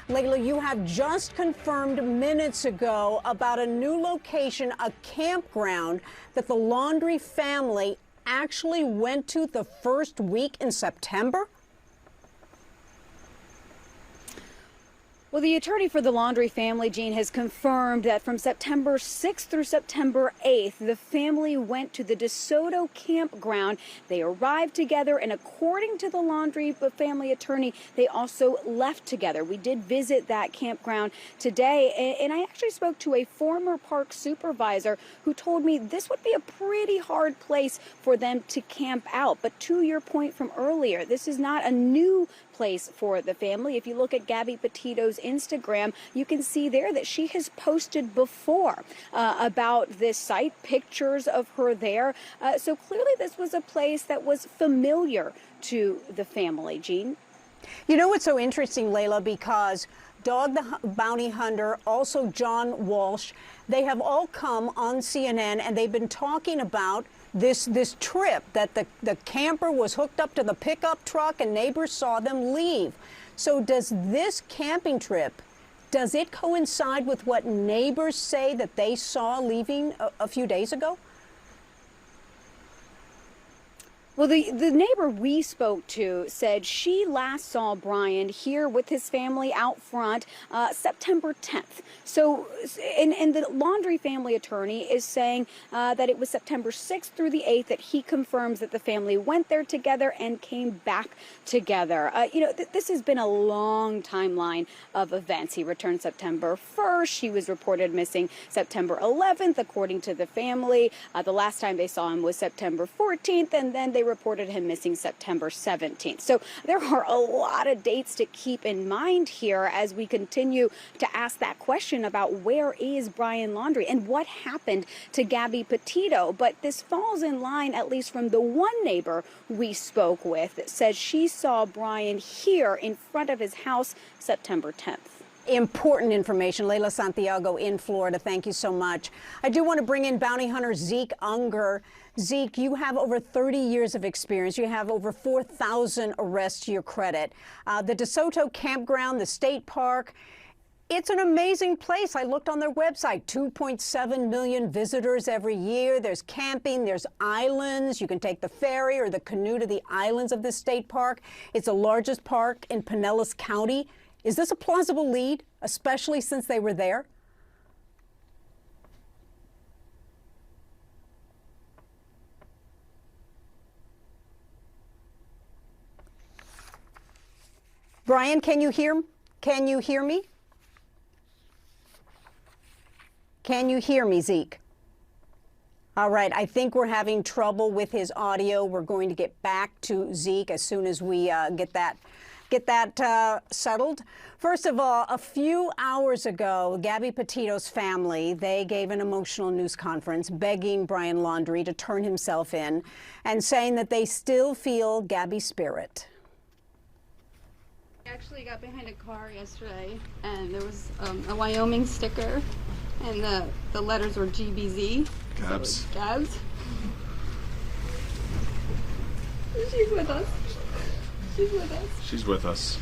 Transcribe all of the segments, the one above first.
Layla, you have just confirmed minutes ago about a new location, a campground that the Laundrie family actually went to the first week in September? Well, the attorney for the Laundrie family, Jean, has confirmed that from September 6th through September 8th, the family went to the De Soto campground. They arrived together, and according to the Laundrie family attorney, they also left together. We did visit that campground today, and I actually spoke to a former park supervisor who told me this would be a pretty hard place for them to camp out. But to your point from earlier, this is not a new place for the family. If you look at Gabby Petito's Instagram, you can see there that she has posted before about this site, pictures of her there. So clearly this was a place that was familiar to the family, Jean. You know what's so interesting, Layla, because Dog the Bounty Hunter, also John Walsh, they have all come on CNN and they've been talking about this trip that the camper was hooked up to the pickup truck and neighbors saw them leave. So does this camping trip, does it coincide with what neighbors say that they saw leaving a few days ago? Well, the neighbor we spoke to said she last saw Brian here with his family out front September 10th. So, and the Laundrie family attorney is saying that it was September 6th through the 8th that he confirms that the family went there together and came back together. You know, this has been a long timeline of events. He returned September 1st. She was reported missing September 11th, according to the family. The last time they saw him was September 14th, and then they reported him missing September 17th. So there are a lot of dates to keep in mind here as we continue to ask that question about where is Brian Laundrie and what happened to Gabby Petito. But this falls in line, at least from the one neighbor we spoke with, that says she saw Brian here in front of his house September 10th. Important information. Layla Santiago in Florida. Thank you so much. I do want to bring in bounty hunter Zeke Unger. Zeke, you have over 30 years of experience. You have over 4,000 arrests to your credit. The De Soto campground, the state park, it's an amazing place. I looked on their website, 2.7 million visitors every year. There's camping, there's islands. You can take the ferry or the canoe to the islands of this state park. It's the largest park in Pinellas County. Is this a plausible lead, especially since they were there? Brian, can you hear me? Can you hear me, Zeke? All right, I think we're having trouble with his audio. We're going to get back to Zeke as soon as we get that settled. First of all, a few hours ago, Gabby Petito's family, they gave an emotional news conference begging Brian Laundrie to turn himself in and saying that they still feel Gabby's spirit. I actually got behind a car yesterday and there was a Wyoming sticker and the letters were GBZ. Gabs. So Gabs. She's with us. She's with us. She's with us.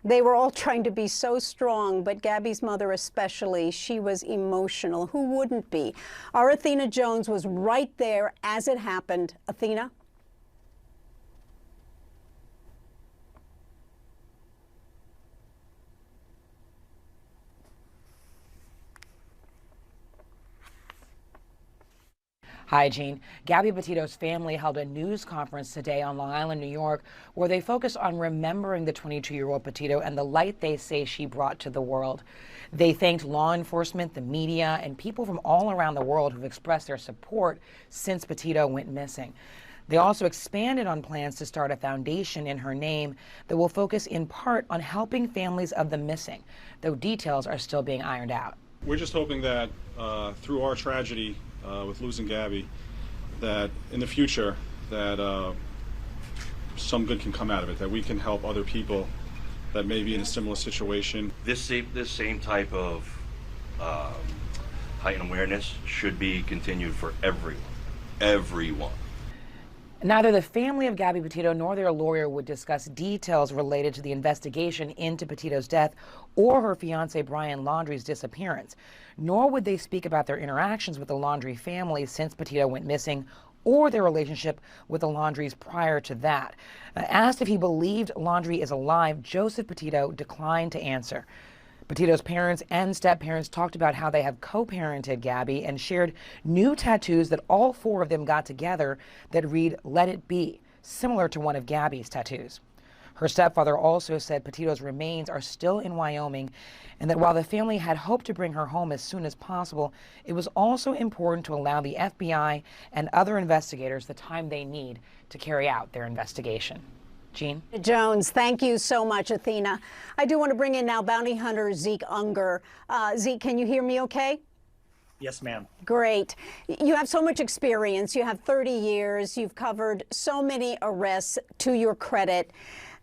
They were all trying to be so strong, but Gabby's mother especially, she was emotional. Who wouldn't be? Our Athena Jones was right there as it happened. Athena? Hi, Jean. Gabby Petito's family held a news conference today on Long Island, New York, where they focused on remembering the 22-year-old Petito and the light they say she brought to the world. They thanked law enforcement, the media, and people from all around the world who've expressed their support since Petito went missing. They also expanded on plans to start a foundation in her name that will focus in part on helping families of the missing, though details are still being ironed out. We're just hoping that through our tragedy with losing Gabby, that in the future that some good can come out of it, that we can help other people that may be in a similar situation. This same type of heightened awareness should be continued for everyone. Neither the family of Gabby Petito nor their lawyer would discuss details related to the investigation into Petito's death or her fiancé Brian Laundrie's disappearance, nor would they speak about their interactions with the Laundrie family since Petito went missing or their relationship with the Laundries prior to that. Asked if he believed Laundrie is alive, Joseph Petito declined to answer. Petito's parents and step-parents talked about how they have co-parented Gabby and shared new tattoos that all four of them got together that read, "Let it be," similar to one of Gabby's tattoos. Her stepfather also said Petito's remains are still in Wyoming and that while the family had hoped to bring her home as soon as possible, it was also important to allow the FBI and other investigators the time they need to carry out their investigation. Jean? Jones, thank you so much, Athena. I do want to bring in now bounty hunter Zeke Unger. Zeke, can you hear me okay? Yes, ma'am. Great. You have so much experience. You have 30 years. You've covered so many arrests to your credit.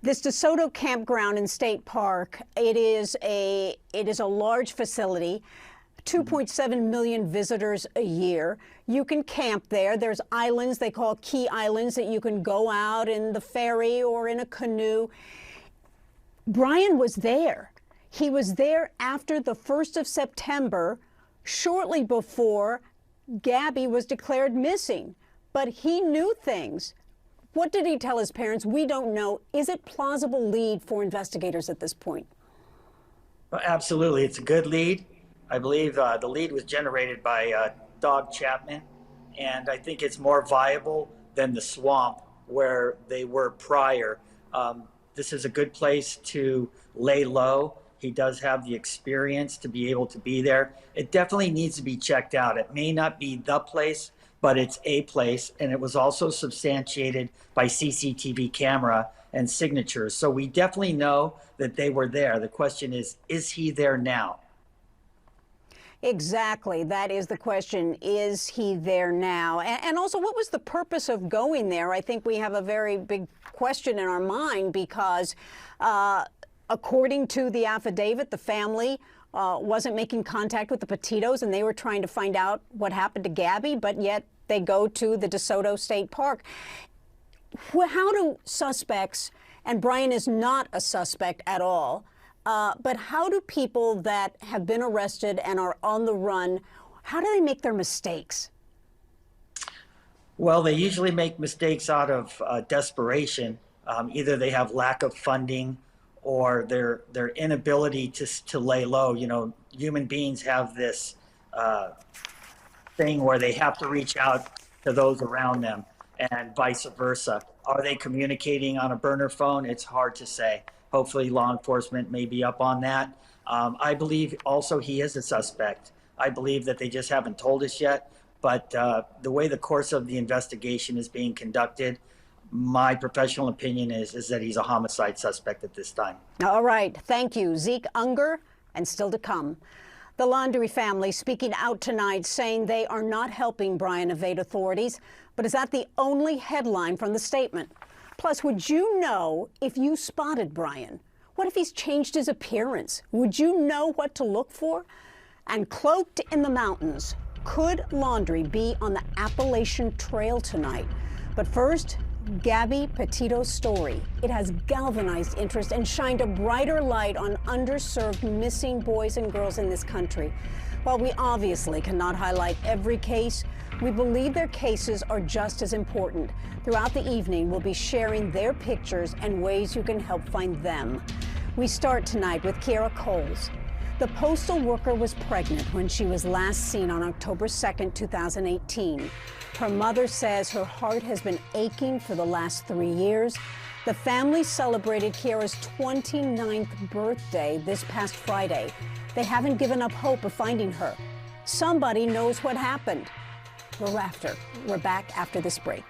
This De Soto Campground and State Park, it is a large facility. 2.7 million visitors a year. You can camp there. There's islands they call key islands that you can go out in the ferry or in a canoe. Brian was there. He was there after the 1st of September, shortly before Gabby was declared missing. But he knew things. What did he tell his parents? We don't know. Is it plausible lead for investigators at this point? Well, absolutely. It's a good lead. I believe the lead was generated by Dog Chapman, and I think it's more viable than the swamp where they were prior. This is a good place to lay low. He does have the experience to be able to be there. It definitely needs to be checked out. It may not be the place, but it's a place, and it was also substantiated by CCTV camera and signatures. So we definitely know that they were there. The question is he there now? Exactly. That is the question. Is he there now? And also, what was the purpose of going there? I think we have a very big question in our mind because according to the affidavit, the family wasn't making contact with the Petitos and they were trying to find out what happened to Gabby, but yet they go to the De Soto State Park. How do suspects, and Brian is not a suspect at all, but how do people that have been arrested and are on the run, how do they make their mistakes? Well, they usually make mistakes out of desperation. Either they have lack of funding or their inability to lay low. You know, human beings have this thing where they have to reach out to those around them and vice versa. Are they communicating on a burner phone? It's hard to say. Hopefully law enforcement may be up on that. I believe also he is a suspect. I believe that they just haven't told us yet, but the way the course of the investigation is being conducted, my professional opinion is that he's a homicide suspect at this time. All right, thank you. Zeke Unger, and still to come. The Laundrie family speaking out tonight saying they are not helping Brian evade authorities, but is that the only headline from the statement? Plus, would you know if you spotted Brian? What if he's changed his appearance? Would you know what to look for? And cloaked in the mountains, could Laundrie be on the Appalachian Trail tonight? But first, Gabby Petito's story. It has galvanized interest and shined a brighter light on underserved missing boys and girls in this country. While we obviously cannot highlight every case, we believe their cases are just as important. Throughout the evening, we'll be sharing their pictures and ways you can help find them. We start tonight with Kiara Coles. The postal worker was pregnant when she was last seen on October 2nd, 2018. Her mother says her heart has been aching for the last 3 years. The family celebrated Kiara's 29th birthday this past Friday. They haven't given up hope of finding her. Somebody knows what happened. We're back after this break.